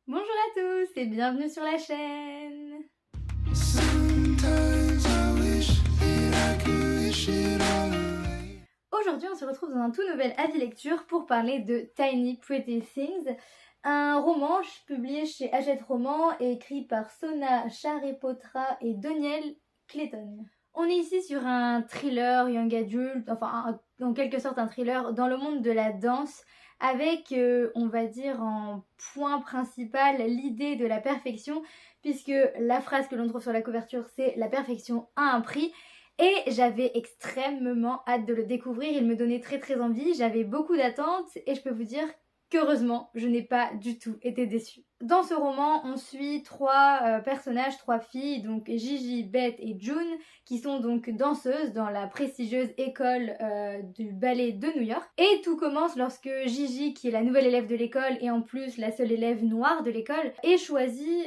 Bonjour à tous et bienvenue sur la chaîne. Aujourd'hui, on se retrouve dans un tout nouvel avis lecture pour parler de Tiny Pretty Things, un roman publié chez Hachette Romans et écrit par Sona Charepotra et Doniel Clayton. On est ici sur un thriller young adult, en quelque sorte un thriller dans le monde de la danse, avec, on va dire, en point principal l'idée de la perfection, puisque la phrase que l'on trouve sur la couverture c'est « La perfection a un prix ». Et j'avais extrêmement hâte de le découvrir, il me donnait très envie, j'avais beaucoup d'attentes et je peux vous dire qu'heureusement, je n'ai pas du tout été déçue. Dans ce roman, on suit trois personnages, trois filles, donc Gigi, Beth et June, qui sont donc danseuses dans la prestigieuse école du ballet de New York. Et tout commence lorsque Gigi, qui est la nouvelle élève de l'école et en plus la seule élève noire de l'école, est choisie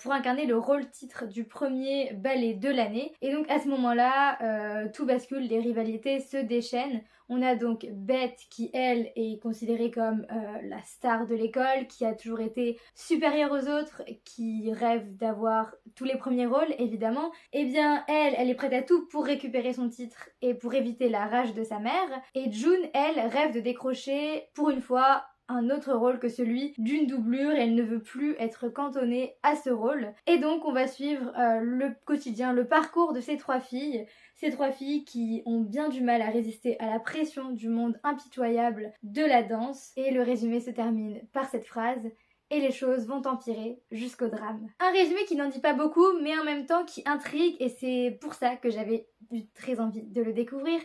pour incarner le rôle titre du premier ballet de l'année. Et donc à ce moment-là, tout bascule, les rivalités se déchaînent. On a donc Beth qui, elle, est considérée comme la star de l'école, qui a toujours été supérieure aux autres, qui rêve d'avoir tous les premiers rôles, évidemment. Eh bien, elle est prête à tout pour récupérer son titre et pour éviter la rage de sa mère. Et June, elle, rêve de décrocher, pour une fois, un autre rôle que celui d'une doublure. Elle ne veut plus être cantonnée à ce rôle. Et donc on va suivre le quotidien, le parcours de ces trois filles qui ont bien du mal à résister à la pression du monde impitoyable de la danse. Et le résumé se termine par cette phrase: et les choses vont empirer jusqu'au drame. Un résumé qui n'en dit pas beaucoup, mais en même temps qui intrigue, et c'est pour ça que j'avais eu très envie de le découvrir.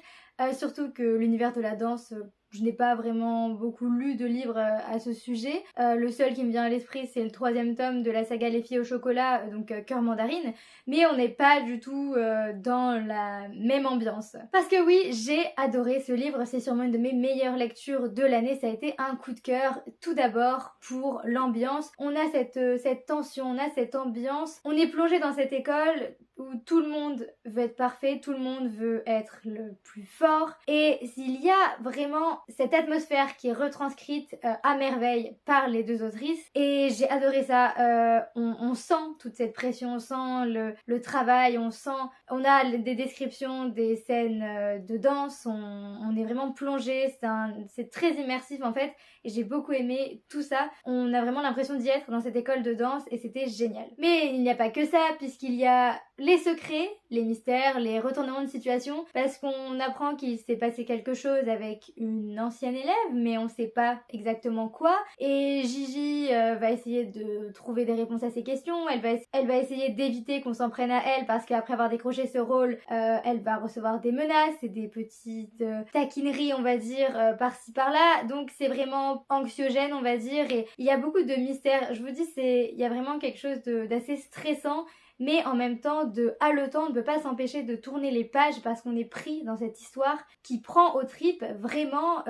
Surtout que l'univers de la danse, je n'ai pas vraiment beaucoup lu de livres à ce sujet. Le seul qui me vient à l'esprit, c'est le 3e tome de la saga Les filles au chocolat, donc Cœur mandarine. Mais on n'est pas du tout dans la même ambiance. Parce que oui, j'ai adoré ce livre, c'est sûrement une de mes meilleures lectures de l'année. Ça a été un coup de cœur, tout d'abord pour l'ambiance. On a cette tension, on a cette ambiance. On est plongé dans cette école où tout le monde veut être parfait, tout le monde veut être le plus fort. Et s'il y a vraiment cette atmosphère qui est retranscrite à merveille par les deux autrices, et j'ai adoré ça. On sent toute cette pression, on sent le travail, on a des descriptions des scènes de danse, on est vraiment plongé, c'est très immersif en fait, et j'ai beaucoup aimé tout ça. On a vraiment l'impression d'y être dans cette école de danse et c'était génial. Mais il n'y a pas que ça, puisqu'il y a les secrets, les mystères, les retournements de situation, parce qu'on apprend qu'il s'est passé quelque chose avec une ancienne élève, mais on sait pas exactement quoi. Et Gigi va essayer de trouver des réponses à ces questions, elle va essayer d'éviter qu'on s'en prenne à elle, parce qu'après avoir décroché ce rôle, elle va recevoir des menaces et des petites taquineries, on va dire, par-ci par-là. Donc c'est vraiment anxiogène, on va dire, et il y a beaucoup de mystères. Je vous dis, il y a vraiment quelque chose d'assez stressant, mais en même temps de haletant. On ne peut pas s'empêcher de tourner les pages parce qu'on est pris dans cette histoire qui prend aux tripes vraiment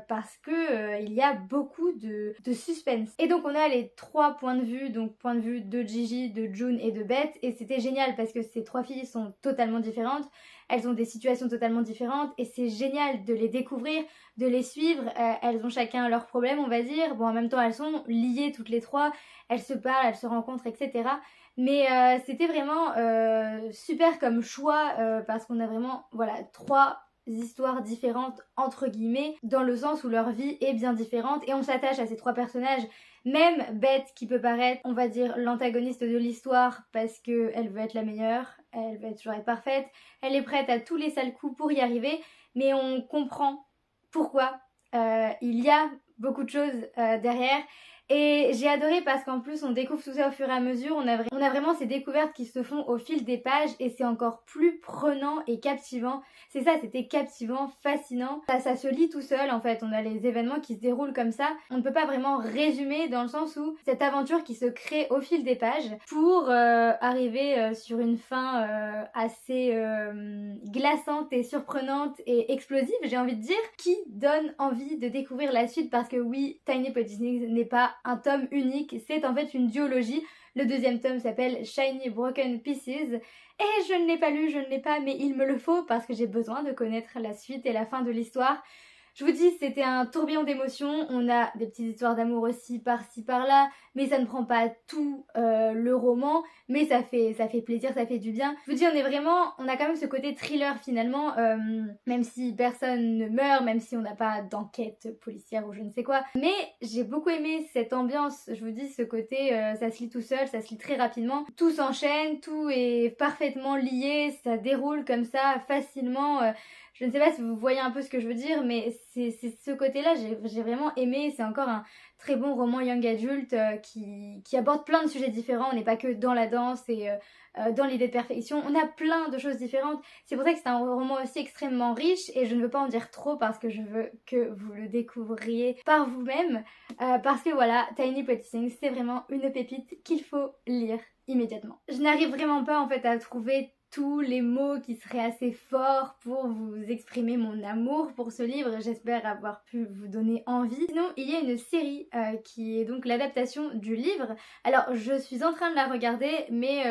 parce que il y a beaucoup de suspense. Et donc on a les trois points de vue, donc point de vue de Gigi, de June et de Beth, et c'était génial parce que ces trois filles sont totalement différentes, elles ont des situations totalement différentes et c'est génial de les découvrir, de les suivre. Elles ont chacun leurs problèmes, on va dire. Bon, en même temps elles sont liées toutes les trois, elles se parlent, elles se rencontrent, etc. Mais c'était vraiment super comme choix parce qu'on a vraiment, voilà, trois histoires différentes entre guillemets, dans le sens où leur vie est bien différente et on s'attache à ces trois personnages. Même Beth, qui peut paraître, on va dire, l'antagoniste de l'histoire parce qu'elle veut être la meilleure, elle veut toujours être parfaite, elle est prête à tous les sales coups pour y arriver, mais on comprend pourquoi il y a beaucoup de choses derrière. Et j'ai adoré parce qu'en plus on découvre tout ça au fur et à mesure, on a vraiment ces découvertes qui se font au fil des pages et c'est encore plus prenant et captivant. C'est ça, c'était captivant, fascinant. Ça se lit tout seul en fait, on a les événements qui se déroulent comme ça. On ne peut pas vraiment résumer dans le sens où cette aventure qui se crée au fil des pages pour arriver sur une fin assez glaçante et surprenante et explosive, j'ai envie de dire, qui donne envie de découvrir la suite parce que oui, Tiny Pretty Things n'est pas un tome unique, c'est en fait une duologie. Le 2e tome s'appelle Shiny Broken Pieces et je ne l'ai pas lu, je ne l'ai pas, mais il me le faut parce que j'ai besoin de connaître la suite et la fin de l'histoire. Je vous dis, c'était un tourbillon d'émotions. On a des petites histoires d'amour aussi par-ci par-là, mais ça ne prend pas tout le roman, mais ça fait plaisir, ça fait du bien. Je vous dis, on a quand même ce côté thriller finalement, même si personne ne meurt, même si on n'a pas d'enquête policière ou je ne sais quoi. Mais j'ai beaucoup aimé cette ambiance, je vous dis, ce côté, ça se lit tout seul, ça se lit très rapidement, tout s'enchaîne, tout est parfaitement lié, ça déroule comme ça facilement. Je ne sais pas si vous voyez un peu ce que je veux dire, mais c'est ce côté-là, j'ai vraiment aimé. C'est encore un très bon roman young adult qui aborde plein de sujets différents. On n'est pas que dans la danse et dans l'idée de perfection. On a plein de choses différentes. C'est pour ça que c'est un roman aussi extrêmement riche et je ne veux pas en dire trop parce que je veux que vous le découvriez par vous-même. Parce que voilà, Tiny Pretty Things, c'est vraiment une pépite qu'il faut lire immédiatement. Je n'arrive vraiment pas en fait à trouver tous les mots qui seraient assez forts pour vous exprimer mon amour pour ce livre. J'espère avoir pu vous donner envie. Sinon, il y a une série qui est donc l'adaptation du livre. Alors, je suis en train de la regarder, mais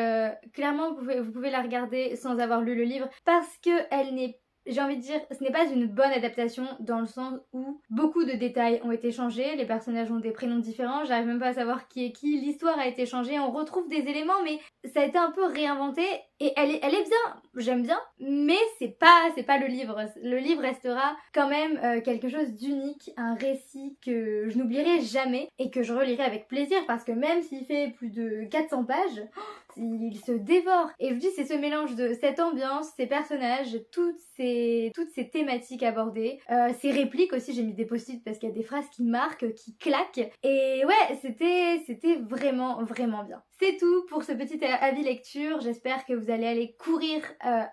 clairement, vous pouvez la regarder sans avoir lu le livre parce que elle n'est, j'ai envie de dire, ce n'est pas une bonne adaptation dans le sens où beaucoup de détails ont été changés, les personnages ont des prénoms différents, j'arrive même pas à savoir qui est qui, l'histoire a été changée, on retrouve des éléments mais ça a été un peu réinventé et elle est bien, j'aime bien, mais c'est pas le livre. Le livre restera quand même quelque chose d'unique, un récit que je n'oublierai jamais et que je relirai avec plaisir parce que même s'il fait plus de 400 pages, il se dévore. Et je vous dis, c'est ce mélange de cette ambiance, ces personnages, toutes ces thématiques abordées, ces répliques aussi, j'ai mis des post-it parce qu'il y a des phrases qui marquent, qui claquent. Et ouais, c'était vraiment bien. C'est tout pour ce petit avis lecture. J'espère que vous allez aller courir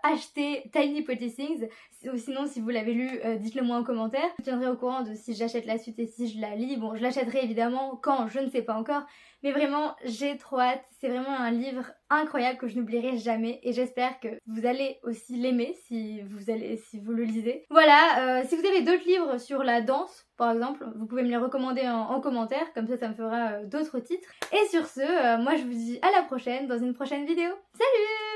acheter Tiny Pretty Things. Ou sinon, si vous l'avez lu, dites-le moi en commentaire. Je vous tiendrai au courant de si j'achète la suite et si je la lis. Bon, je l'achèterai évidemment quand, je ne sais pas encore. Mais vraiment, j'ai trop hâte. C'est vraiment un livre incroyable que je n'oublierai jamais. Et j'espère que vous allez aussi l'aimer si vous le lisez. Voilà, si vous avez d'autres livres sur la danse, par exemple, vous pouvez me les recommander en commentaire. Comme ça me fera d'autres titres. Et sur ce, moi je vous dis à la prochaine dans une prochaine vidéo. Salut!